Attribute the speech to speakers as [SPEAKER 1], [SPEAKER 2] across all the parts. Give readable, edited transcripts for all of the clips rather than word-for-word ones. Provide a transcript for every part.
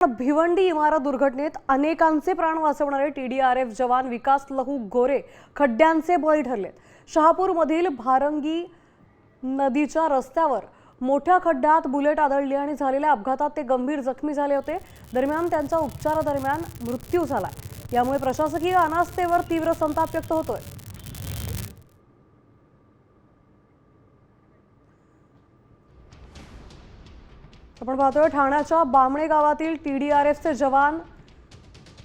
[SPEAKER 1] भिवंडी इमारत दुर्घटनेत अनेकांचे प्राण वाचवणारे TDRF जवान विकास लहू गोरे खड्ड्यांचे बळी ठरलेत। शहापूरमधील भारंगी नदीच्या रस्त्यावर मोठ्या खड्ड्यात बुलेट आदळली आणि झालेल्या अपघातात ते गंभीर जखमी झाले होते। दरम्यान त्यांच्या उपचारादरम्यान मृत्यू झाला। यामुळे प्रशासकीय अनास्थेवर तीव्र संताप व्यक्त होतोय। आपण पाहतोय ठाण्याच्या बामणे गावातील TDRFचे जवान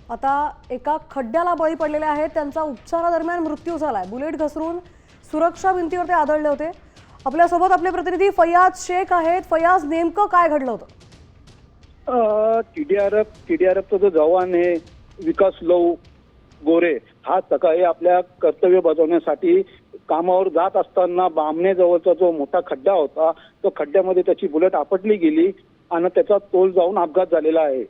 [SPEAKER 1] आता एका खड्ड्याला बळी पडलेले आहेत। त्यांचा उपचारादरम्यान मृत्यू झालाय। बुलेट घसरून सुरक्षा भिंतीवर ते आदळले होते। आपल्या सोबत आपले प्रतिनिधी फयाज शेख आहेत। फयाज, नेमकं काय घडलं होतं?
[SPEAKER 2] TDRFचा जो जवान आहे विकास लहू गोरे हा सकाळी आपल्या कर्तव्य बजावण्यासाठी कामावर जात असताना बामणे जवळचा जो मोठा खड्डा होता तो खड्ड्यामध्ये त्याची बुलेट आपटली गेली आणि त्याचा तोल जाऊन अपघात झालेला आहे।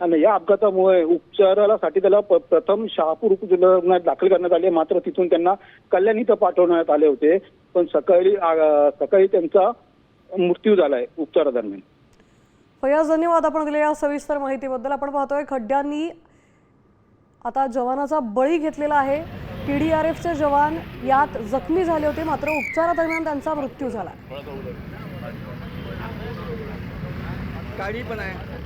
[SPEAKER 2] आणि या अपघातामुळे उपचारासाठी त्याला प्रथम शहापूर उपजिल्हा दाखल करण्यात आले, मात्र तिथून त्यांना कल्याण इथं पाठवण्यात आले होते। पण सकाळी त्यांचा मृत्यू झालाय उपचारादरम्यान।
[SPEAKER 1] फयाज, धन्यवाद आपण दिलेल्या सविस्तर माहितीबद्दल। आपण पाहतोय खड्ड्यांनी आता जवानाचा बळी घेतलेला आहे। TDRFचे जवान यात जखमी झाले होते, मात्र उपचारादरम्यान त्यांचा मृत्यू झाला।
[SPEAKER 3] गाडी पण आहे।